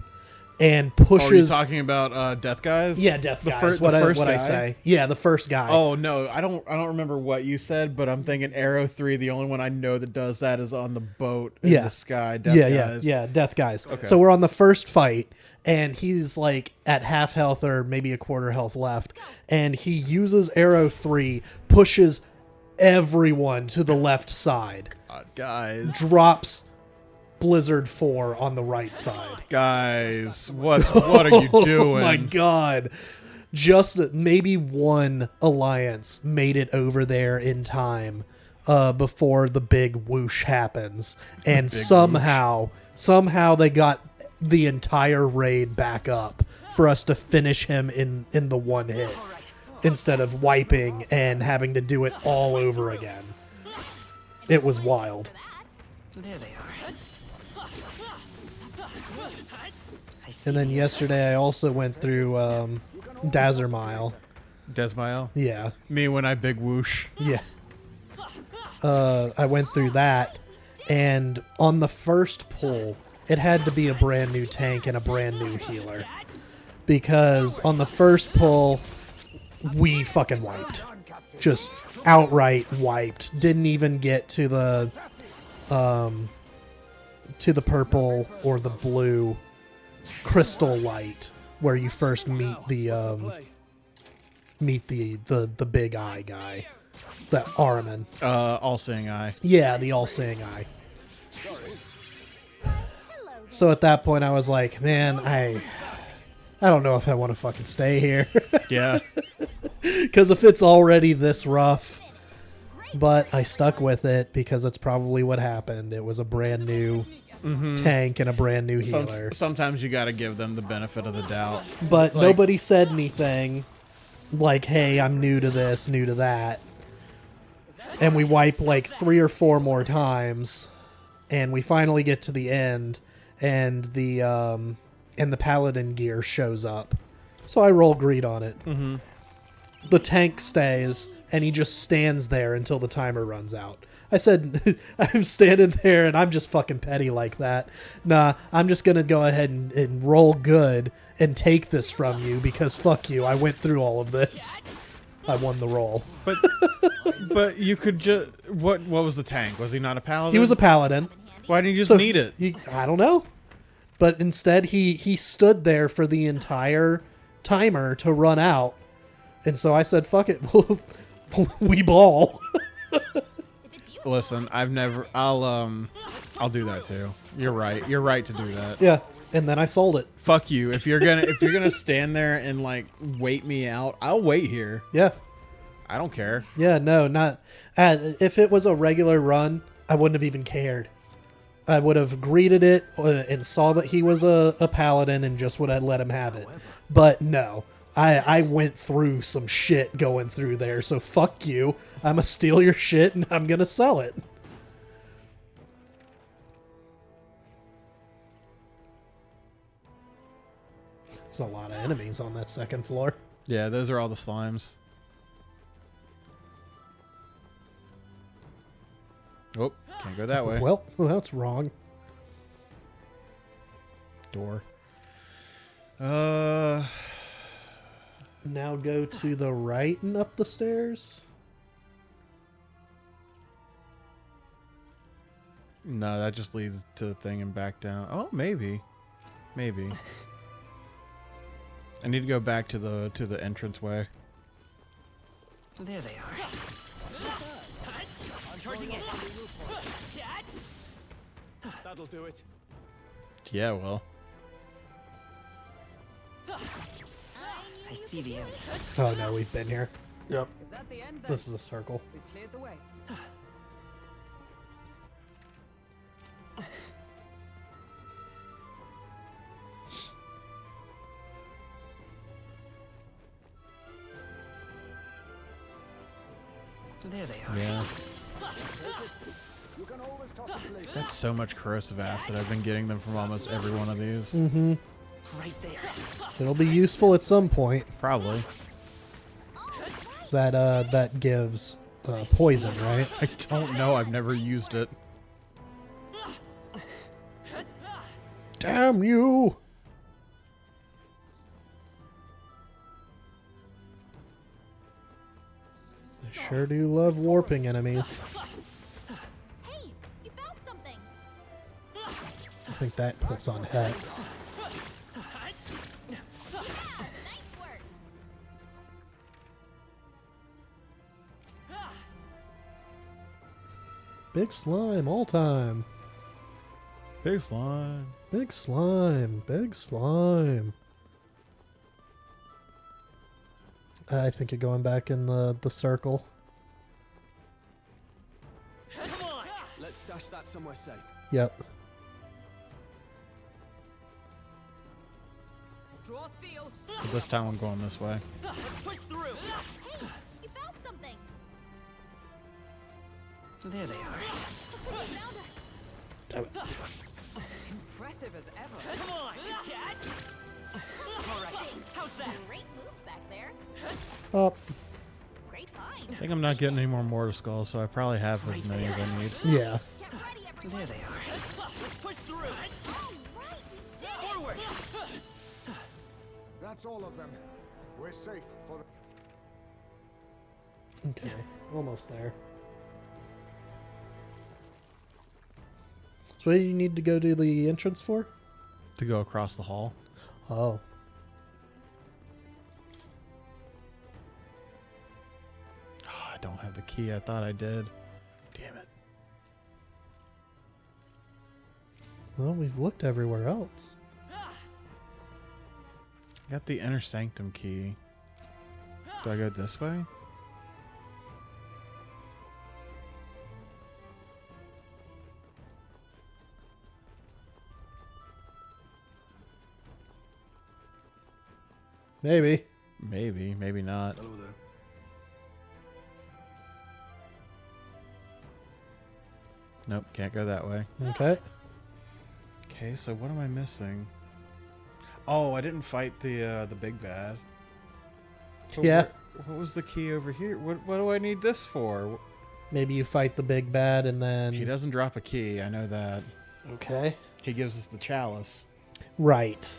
[SPEAKER 3] and pushes.
[SPEAKER 1] Oh, are you talking about Death Guys?
[SPEAKER 3] Yeah, Death
[SPEAKER 1] The
[SPEAKER 3] Guys.
[SPEAKER 1] the
[SPEAKER 3] What
[SPEAKER 1] first
[SPEAKER 3] I
[SPEAKER 1] guy?
[SPEAKER 3] say? Yeah, the first guy.
[SPEAKER 1] Oh no, I don't remember what you said, but I'm thinking Arrow 3. The only one I know that does that is on the boat in the sky. Death Guys.
[SPEAKER 3] Yeah, Death Guys.
[SPEAKER 1] Okay.
[SPEAKER 3] So we're on the first fight, and he's like at half health or maybe a quarter health left, and he uses Arrow 3, pushes everyone to the left side,
[SPEAKER 1] Guys,
[SPEAKER 3] drops Blizzard 4 on the right side.
[SPEAKER 1] guys, what are you doing?
[SPEAKER 3] Oh my god. Just maybe one alliance made it over there in time before the big whoosh happens, and somehow they got the entire raid back up for us to finish him in the one hit instead of wiping and having to do it all over again. It was wild.
[SPEAKER 5] There they are.
[SPEAKER 3] And then yesterday I also went through Dazzler Mile.
[SPEAKER 1] Desmile?
[SPEAKER 3] Yeah.
[SPEAKER 1] Me when I big whoosh.
[SPEAKER 3] Yeah. I went through that, and on the first pull, it had to be a brand new tank and a brand new healer. Because on the first pull, we fucking wiped. Just outright wiped. Didn't even get to the purple or the blue crystal light where you first meet the big eye guy, that Ahriman.
[SPEAKER 1] All-seeing eye.
[SPEAKER 3] Yeah, the all-seeing eye. So at that point I was like, man, I don't know if I want to fucking stay here.
[SPEAKER 1] Yeah.
[SPEAKER 3] Because if it's already this rough. But I stuck with it because it's probably what happened. It was a brand new tank and a brand new healer.
[SPEAKER 1] Sometimes you got to give them the benefit of the doubt.
[SPEAKER 3] But
[SPEAKER 1] like-
[SPEAKER 3] nobody said anything like, hey, I'm new to this, new to that. And we wipe like 3 or 4 more times, and we finally get to the end, and the paladin gear shows up. So I roll greed on it. Mm-hmm. The tank stays, and he just stands there until the timer runs out. I said, I'm standing there, and I'm just fucking petty like that. Nah, I'm just going to go ahead and roll good and take this from you, because fuck you, I went through all of this. I won the roll.
[SPEAKER 1] But you could just... What was the tank? Was he not a paladin?
[SPEAKER 3] He was a paladin.
[SPEAKER 1] Why didn't you just
[SPEAKER 3] So
[SPEAKER 1] need it?
[SPEAKER 3] I don't know. But instead, he stood there for the entire timer to run out. And so I said, fuck it, we ball.
[SPEAKER 1] Listen, I'll do that too. You're right. You're right to do that.
[SPEAKER 3] Yeah, and then I sold it.
[SPEAKER 1] Fuck you. If you're gonna stand there and like wait me out, I'll wait here.
[SPEAKER 3] Yeah.
[SPEAKER 1] I don't care.
[SPEAKER 3] Yeah, no, not... if it was a regular run, I wouldn't have even cared. I would have greeted it and saw that he was a paladin and just would have let him have it. But no, I went through some shit going through there, so fuck you. I'm gonna steal your shit and I'm gonna sell it. There's a lot of enemies on that second floor.
[SPEAKER 1] Yeah, those are all the slimes. Oh, can't go that way.
[SPEAKER 3] Well, that's wrong.
[SPEAKER 1] Door.
[SPEAKER 3] Now go to the right and up the stairs.
[SPEAKER 1] No, that just leads to the thing and back down. Oh, maybe. Maybe. I need to go back to the entranceway.
[SPEAKER 5] There they are.
[SPEAKER 2] I'm charging it. That'll do it.
[SPEAKER 1] Yeah, well.
[SPEAKER 5] I see the enemy.
[SPEAKER 3] Oh no, we've been here. Yep.
[SPEAKER 6] Is that the end then?
[SPEAKER 3] This is a circle.
[SPEAKER 6] We've cleared the way.
[SPEAKER 5] There they are.
[SPEAKER 1] Yeah. That's so much corrosive acid. I've been getting them from almost every one of these.
[SPEAKER 3] Mm-hmm.
[SPEAKER 5] Right there.
[SPEAKER 3] It'll be useful at some point.
[SPEAKER 1] Probably.
[SPEAKER 3] So that gives poison, right?
[SPEAKER 1] I don't know. I've never used it.
[SPEAKER 3] Damn you! I sure do love warping enemies.
[SPEAKER 4] Hey, you found something.
[SPEAKER 3] I think that puts on Hex.
[SPEAKER 4] Yeah, nice work.
[SPEAKER 3] Big slime all time.
[SPEAKER 1] Big slime.
[SPEAKER 3] Big slime. Big slime. I think you're going back in the circle.
[SPEAKER 2] Come on. Let's stash that somewhere safe.
[SPEAKER 3] Yep.
[SPEAKER 6] Draw steel.
[SPEAKER 1] But this time I'm going this way.
[SPEAKER 2] Let's push through.
[SPEAKER 4] Hey, you found something.
[SPEAKER 5] There they are.
[SPEAKER 4] Looks like you found us.
[SPEAKER 3] Damn it.
[SPEAKER 6] Impressive as ever.
[SPEAKER 2] Come on, cat.
[SPEAKER 4] All right, how's that? Great moves back there.
[SPEAKER 3] Up.
[SPEAKER 4] Great find.
[SPEAKER 1] I think I'm not getting any more mortar skulls, so I probably have as many as I need.
[SPEAKER 3] Yeah.
[SPEAKER 4] Get ready, everyone.
[SPEAKER 5] There they are.
[SPEAKER 2] Let's push through.
[SPEAKER 4] All right, we did it.
[SPEAKER 2] Forward.
[SPEAKER 7] That's all of them. We're safe for the...
[SPEAKER 3] Okay. Almost there. So what do you need to go to the entrance for?
[SPEAKER 1] To go across the hall.
[SPEAKER 3] Oh.
[SPEAKER 1] Oh, I don't have the key. I thought I did. Damn it.
[SPEAKER 3] Well, we've looked everywhere else.
[SPEAKER 1] I got the inner sanctum key. Do I go this way?
[SPEAKER 3] Maybe.
[SPEAKER 1] Maybe, maybe not.
[SPEAKER 2] Hello there.
[SPEAKER 1] Nope, can't go that way.
[SPEAKER 3] Okay.
[SPEAKER 1] Okay, so what am I missing? Oh, I didn't fight the big bad. So
[SPEAKER 3] Yeah.
[SPEAKER 1] What was the key over here? What do I need this for?
[SPEAKER 3] Maybe you fight the big bad and then...
[SPEAKER 1] He doesn't drop a key. I know that.
[SPEAKER 3] Okay.
[SPEAKER 1] He gives us the chalice.
[SPEAKER 3] Right.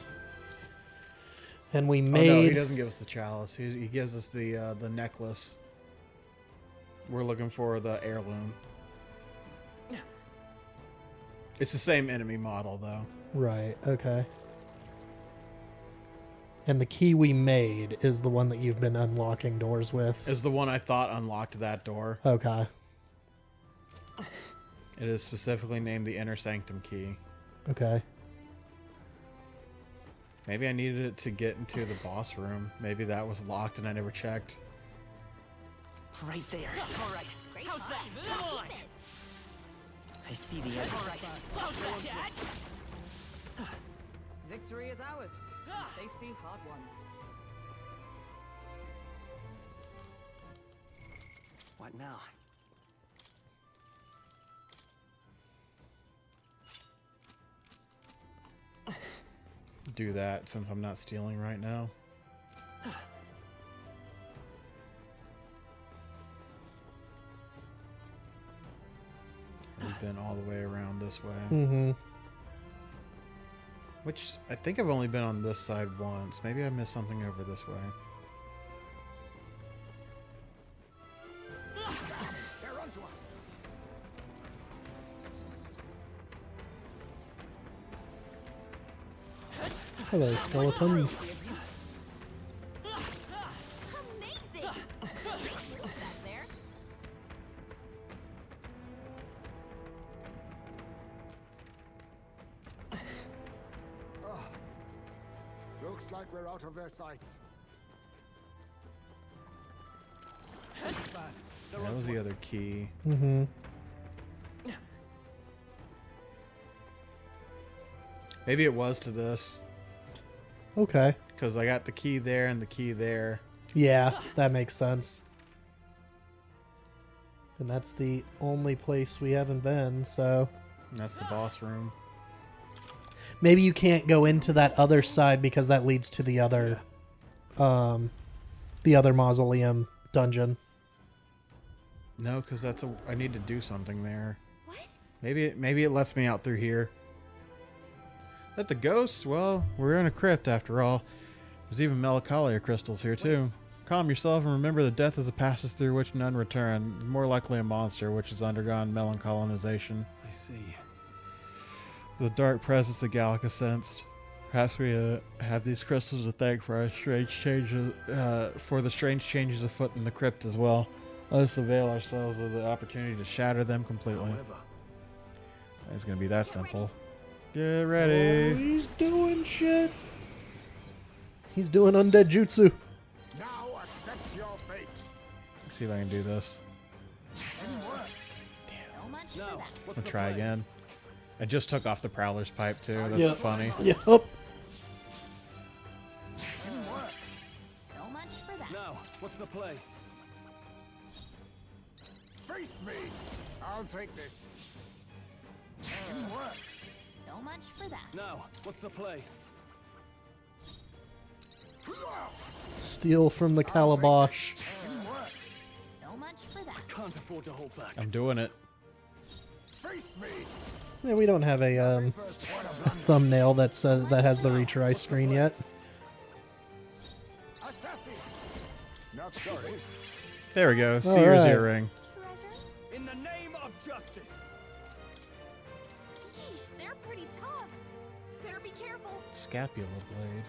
[SPEAKER 3] And we
[SPEAKER 1] Oh no,
[SPEAKER 3] made...
[SPEAKER 1] he doesn't give us the chalice. He gives us the necklace. We're looking for the heirloom. It's the same enemy model though.
[SPEAKER 3] Right, okay. And the key we made is the one that you've been unlocking doors with.
[SPEAKER 1] Is the one I thought unlocked that door.
[SPEAKER 3] Okay.
[SPEAKER 1] It is specifically named the inner sanctum key.
[SPEAKER 3] Okay.
[SPEAKER 1] Maybe I needed it to get into the boss room. Maybe that was locked and I never checked.
[SPEAKER 5] Right there.
[SPEAKER 2] All right.
[SPEAKER 4] Great
[SPEAKER 2] How's that?
[SPEAKER 4] find.
[SPEAKER 2] Come on.
[SPEAKER 4] Keep it.
[SPEAKER 5] I see the enemy.
[SPEAKER 2] All right. How's that, cat?
[SPEAKER 6] Victory is ours. And safety hard won.
[SPEAKER 5] What now?
[SPEAKER 1] Do that since I'm not stealing right now. been all the way around this way.
[SPEAKER 3] Mm-hmm.
[SPEAKER 1] Which I think I've only been on this side once. Maybe I missed something over this way.
[SPEAKER 7] They're onto us.
[SPEAKER 3] Hello, skeletons.
[SPEAKER 4] Amazing! Great move back there.
[SPEAKER 7] Looks like we're out of their sights.
[SPEAKER 1] That was the other key.
[SPEAKER 3] Mm-hmm.
[SPEAKER 1] Maybe it was to this.
[SPEAKER 3] Okay.
[SPEAKER 1] Because I got the key there and the key there.
[SPEAKER 3] Yeah, that makes sense. And that's the only place we haven't been, so...
[SPEAKER 1] And that's the boss room.
[SPEAKER 3] Maybe you can't go into that other side because that leads to the other... the other mausoleum dungeon.
[SPEAKER 1] No, because that's a. I need to do something there.
[SPEAKER 4] What?
[SPEAKER 1] Maybe it lets me out through here. That the ghost? Well, we're in a crypt after all. There's even melancholia crystals here too. Calm yourself and remember that death is a passage through which none return. More likely a monster which has undergone melancholinization.
[SPEAKER 2] I see.
[SPEAKER 1] The dark presence of Gallica sensed. Perhaps we have these crystals to thank for our strange changes, for the strange changes afoot in the crypt as well. Let us avail ourselves of the opportunity to shatter them completely.
[SPEAKER 2] However,
[SPEAKER 1] It's gonna be that simple. Get
[SPEAKER 3] Oh,
[SPEAKER 1] ready.
[SPEAKER 3] he's doing shit. He's doing undead jutsu.
[SPEAKER 7] Now accept your fate.
[SPEAKER 1] Let's see if I can do this.
[SPEAKER 4] So much for
[SPEAKER 2] no.
[SPEAKER 4] that.
[SPEAKER 2] What's
[SPEAKER 1] I'll
[SPEAKER 2] the
[SPEAKER 1] try
[SPEAKER 2] play?
[SPEAKER 1] again. I just took off the Prowler's pipe too. That's
[SPEAKER 3] Yeah.
[SPEAKER 1] funny.
[SPEAKER 3] Yep.
[SPEAKER 4] So much for that.
[SPEAKER 2] Now, what's the play?
[SPEAKER 7] Face me. I'll take this.
[SPEAKER 4] So much for that.
[SPEAKER 2] Now, what's the play?
[SPEAKER 3] Steal from the calabash.
[SPEAKER 4] So much for that.
[SPEAKER 2] Can't afford to hold back.
[SPEAKER 1] I'm doing it.
[SPEAKER 7] Face me.
[SPEAKER 3] Yeah, we don't have a thumbnail that says that has the retry screen yet.
[SPEAKER 7] Assassin. Not sorry.
[SPEAKER 1] There we go.
[SPEAKER 3] All
[SPEAKER 1] Seer's
[SPEAKER 3] right.
[SPEAKER 1] earring.
[SPEAKER 4] Treasure?
[SPEAKER 2] In the name of justice.
[SPEAKER 4] Yeesh, they're pretty tough. Better be careful.
[SPEAKER 1] Scapula blade.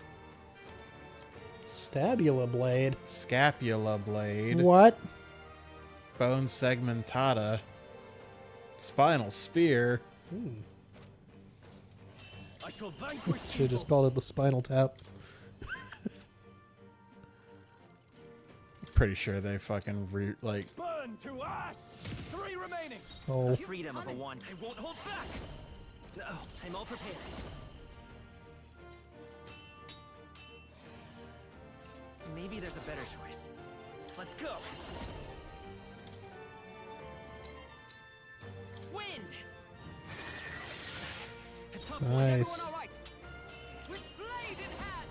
[SPEAKER 3] Stabula blade.
[SPEAKER 1] Scapula blade.
[SPEAKER 3] What?
[SPEAKER 1] Bone segmentata. Spinal spear.
[SPEAKER 2] I shall vanquish
[SPEAKER 3] Should have just
[SPEAKER 2] evil.
[SPEAKER 3] called it the spinal tap.
[SPEAKER 1] Pretty sure they fucking like.
[SPEAKER 2] Burn to ash. 3 remaining.
[SPEAKER 3] Oh,
[SPEAKER 5] The freedom of a one.
[SPEAKER 2] I won't hold back.
[SPEAKER 5] No, I'm all prepared. Maybe there's a better choice. Let's go. Wind.
[SPEAKER 2] A tough
[SPEAKER 3] Nice.
[SPEAKER 2] one.
[SPEAKER 6] Everyone all right? With blade in hand.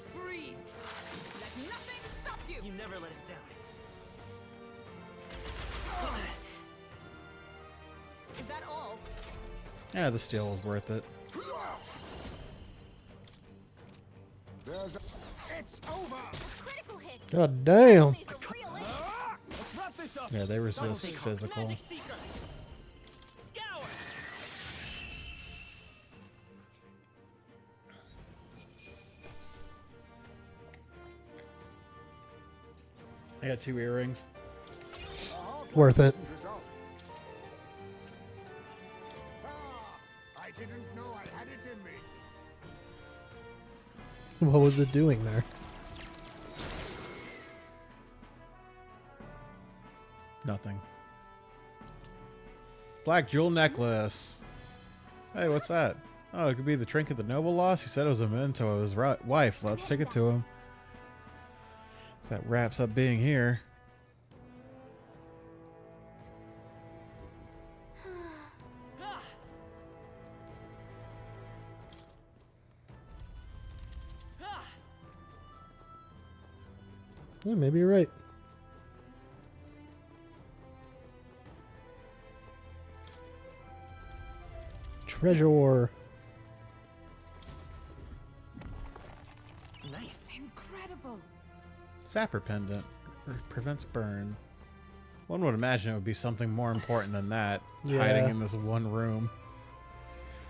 [SPEAKER 6] Freeze. Let nothing stop you.
[SPEAKER 5] You never let us down.
[SPEAKER 6] Is that all?
[SPEAKER 1] Yeah, the steel was worth it.
[SPEAKER 7] It's over.
[SPEAKER 4] Critical hit.
[SPEAKER 3] god damn.
[SPEAKER 4] These are real idiots.
[SPEAKER 2] Let's wrap this up.
[SPEAKER 1] Yeah, they resist physical.
[SPEAKER 2] Magic Seeker. Scour.
[SPEAKER 1] I got 2 earrings.
[SPEAKER 3] Worth it.
[SPEAKER 7] Result. I didn't know I had it in me.
[SPEAKER 3] What was it doing there?
[SPEAKER 1] Nothing. Black jewel necklace. Hey, what's that? Oh, it could be the trinket the noble lost. He said it was a memento of his wife. Let's take it to him. So that wraps up being here.
[SPEAKER 3] Yeah, maybe you're right. Treasure.
[SPEAKER 5] Nice.
[SPEAKER 6] Incredible.
[SPEAKER 1] Sapper pendant prevents burn. One would imagine it would be something more important than that,
[SPEAKER 3] Yeah.
[SPEAKER 1] hiding in this one room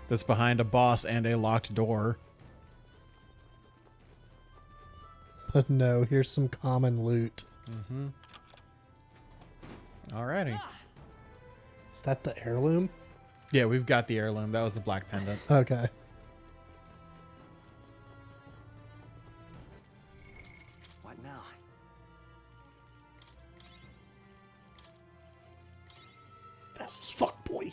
[SPEAKER 1] that's behind a boss and a locked door.
[SPEAKER 3] But no, here's some common loot.
[SPEAKER 1] Mm-hmm. Alrighty.
[SPEAKER 3] Is that the heirloom?
[SPEAKER 1] Yeah, we've got the heirloom. That was the black pendant.
[SPEAKER 3] Okay.
[SPEAKER 5] What now?
[SPEAKER 3] Fast as fuck, boy.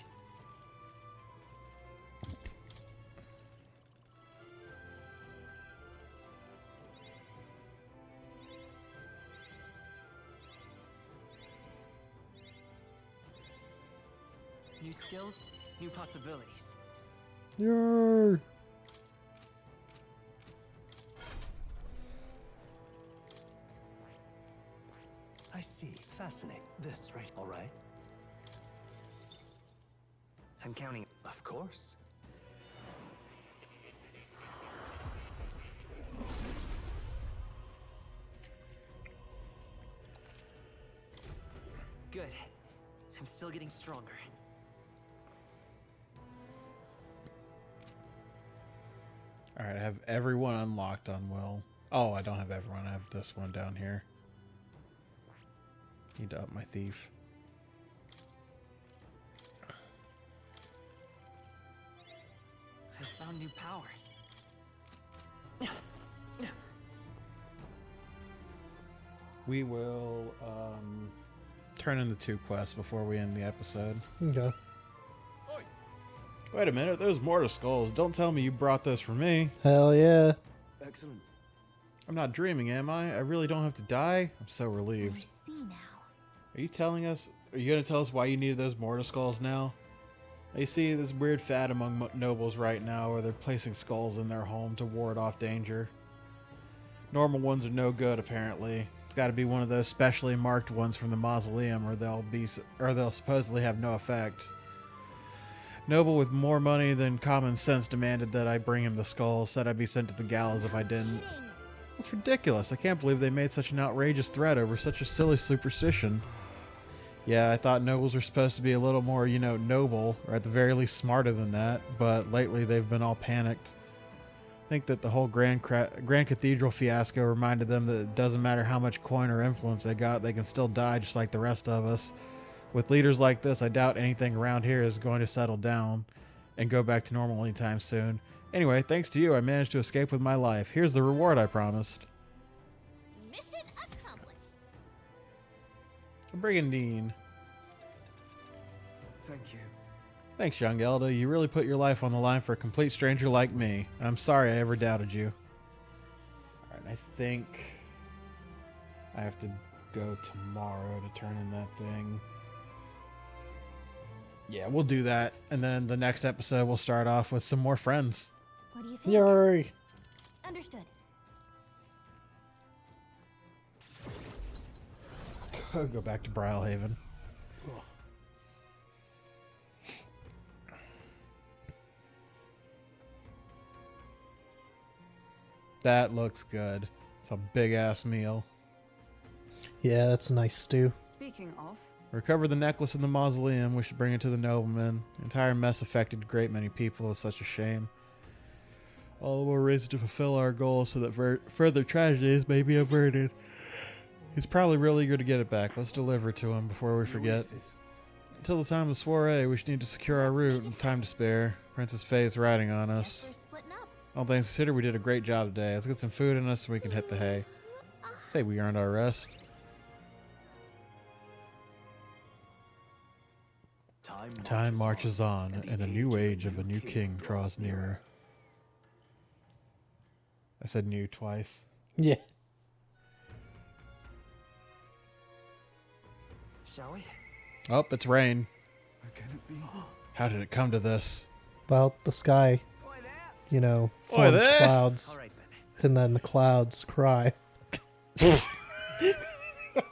[SPEAKER 5] New skills, new possibilities.
[SPEAKER 3] Yer.
[SPEAKER 8] I see. Fascinating. This, right? All right.
[SPEAKER 5] I'm counting.
[SPEAKER 8] Of course.
[SPEAKER 5] Good. I'm still getting stronger.
[SPEAKER 1] Alright, I have everyone unlocked on Will. Oh, I don't have everyone. I have this one down here. Need to up my thief.
[SPEAKER 5] I found new power.
[SPEAKER 1] We will turn in the 2 quests before we end the episode.
[SPEAKER 3] Okay.
[SPEAKER 1] Wait a minute, those mortar skulls. Don't tell me you brought those for me.
[SPEAKER 3] Hell yeah.
[SPEAKER 8] Excellent.
[SPEAKER 1] I'm not dreaming, am I? I really don't have to die? I'm so
[SPEAKER 4] I
[SPEAKER 1] relieved.
[SPEAKER 4] see now.
[SPEAKER 1] Are you telling us? Are you going to tell us why you needed those mortar skulls now? You see this weird fad among nobles right now where they're placing skulls in their home to ward off danger. Normal ones are no good, apparently. It's got to be one of those specially marked ones from the mausoleum, or they'll supposedly have no effect. Noble with more money than common sense demanded that I bring him the skull, said I'd be sent to the gallows if I didn't.
[SPEAKER 4] Kidding.
[SPEAKER 1] That's ridiculous. I can't believe they made such an outrageous threat over such a silly superstition. Yeah, I thought nobles were supposed to be a little more, noble, or at the very least smarter than that, but lately they've been all panicked. I think that the whole Grand Cathedral fiasco reminded them that it doesn't matter how much coin or influence they got, they can still die just like the rest of us. With leaders like this, I doubt anything around here is going to settle down and go back to normal anytime soon. Anyway, thanks to you, I managed to escape with my life. Here's the reward I promised.
[SPEAKER 4] Mission accomplished.
[SPEAKER 1] Brigandine.
[SPEAKER 8] Thank you.
[SPEAKER 1] Thanks, young Elda. You really put your life on the line for a complete stranger like me. I'm sorry I ever doubted you. Alright, I think I have to go tomorrow to turn in that thing. Yeah, we'll do that. And then the next episode, we'll start off with some more friends.
[SPEAKER 4] What do you think?
[SPEAKER 3] Yay.
[SPEAKER 4] Understood.
[SPEAKER 1] Go back to Brylehaven. That looks good. It's a big ass meal.
[SPEAKER 3] Yeah, that's a nice stew.
[SPEAKER 6] Speaking of,
[SPEAKER 1] Recover the necklace in the mausoleum. We should bring it to the nobleman. The entire mess affected a great many people. It's such a shame. All the more reason to fulfill our goal so that further tragedies may be averted. He's probably real eager to get it back. Let's deliver it to him before we forget.
[SPEAKER 8] Oasis.
[SPEAKER 1] Until the time of the soiree, we should need to secure our route and time to spare. Princess Faye's riding on
[SPEAKER 4] Guess
[SPEAKER 1] us.
[SPEAKER 4] we're splitting up.
[SPEAKER 1] All things considered, we did a great job today. Let's get some food in us so we can hit the hay. Say we earned our rest. Time marches on, and the new age of a new king draws nearer. I said new twice.
[SPEAKER 3] Yeah.
[SPEAKER 5] Shall we?
[SPEAKER 1] Oh, it's rain.
[SPEAKER 8] Where can it be?
[SPEAKER 1] How did it come to this?
[SPEAKER 3] Well, the sky,
[SPEAKER 5] Boy, there.
[SPEAKER 1] Oi
[SPEAKER 3] forms
[SPEAKER 1] there!
[SPEAKER 3] clouds,
[SPEAKER 5] All right, then.
[SPEAKER 3] and then the clouds cry.
[SPEAKER 1] I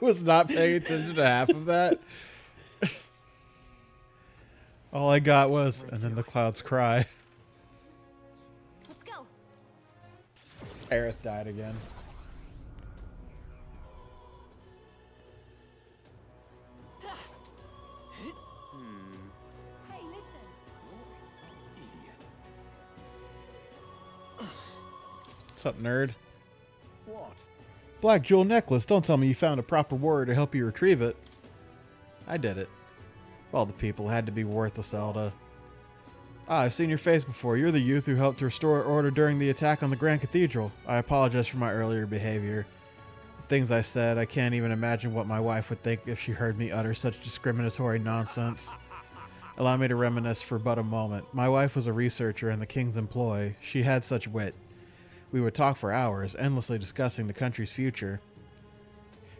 [SPEAKER 1] was not paying attention to half of that. All I got was, and then the clouds cry.
[SPEAKER 4] Let's go.
[SPEAKER 1] Aerith died again.
[SPEAKER 4] Hey, listen.
[SPEAKER 1] What's up, nerd?
[SPEAKER 7] What?
[SPEAKER 1] Black jewel necklace. Don't tell me you found a proper warrior to help you retrieve it. I did it. Of all the people, it had to be worthless, Zelda. Ah, I've seen your face before. You're the youth who helped to restore order during the attack on the Grand Cathedral. I apologize for my earlier behavior. Things I said, I can't even imagine what my wife would think if she heard me utter such discriminatory nonsense. Allow me to reminisce for but a moment. My wife was a researcher in the king's employ. She had such wit. We would talk for hours, endlessly discussing the country's future.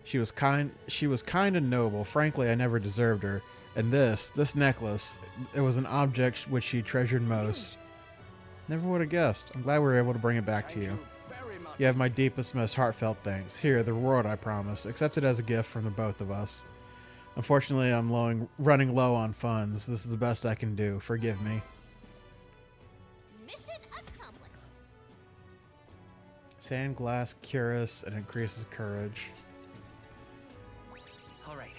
[SPEAKER 1] She was kind and noble. Frankly, I never deserved her. And this necklace, it was an object which she treasured most. Never would have guessed. I'm glad we were able to bring it back to you.
[SPEAKER 2] Very much.
[SPEAKER 1] You have my deepest, most heartfelt thanks. Here, the reward I promise. Accept it as a gift from the both of us. Unfortunately, I'm running low on funds. This is the best I can do. Forgive me.
[SPEAKER 4] Mission accomplished.
[SPEAKER 1] Sand glass, curious, and increases courage.
[SPEAKER 5] All right.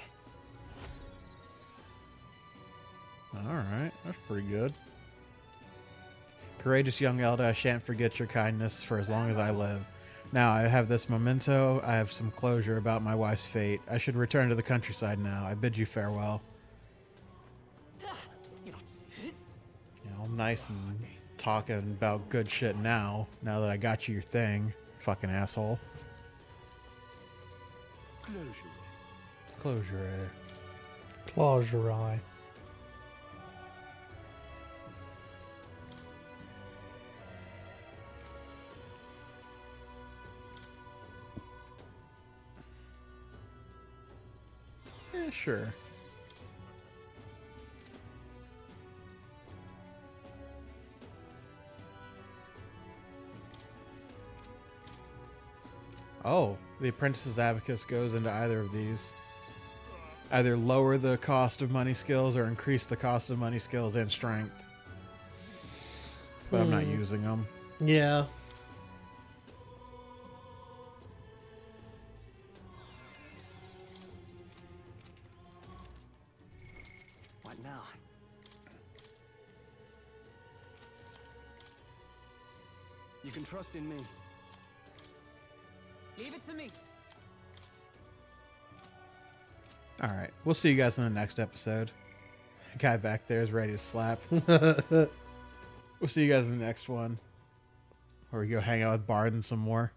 [SPEAKER 1] Alright, that's pretty good. Courageous young elder, I shan't forget your kindness for as long as I live. Now I have this memento, I have some closure about my wife's fate. I should return to the countryside now. I bid you farewell.
[SPEAKER 5] You know,
[SPEAKER 1] You know, I'm nice and talking about good shit now that I got you your thing, fucking asshole. Closure.
[SPEAKER 3] Close your eye.
[SPEAKER 1] Sure. Oh, the apprentice's abacus goes into either of these. Either lower the cost of money skills or increase the cost of money skills and strength. But I'm not using them.
[SPEAKER 3] Yeah.
[SPEAKER 5] what now?
[SPEAKER 2] You can trust in me.
[SPEAKER 6] Leave it to me.
[SPEAKER 1] Alright, we'll see you guys in the next episode. The guy back there is ready to slap. We'll see you guys in the next one. Where we go hang out with Bard and some more.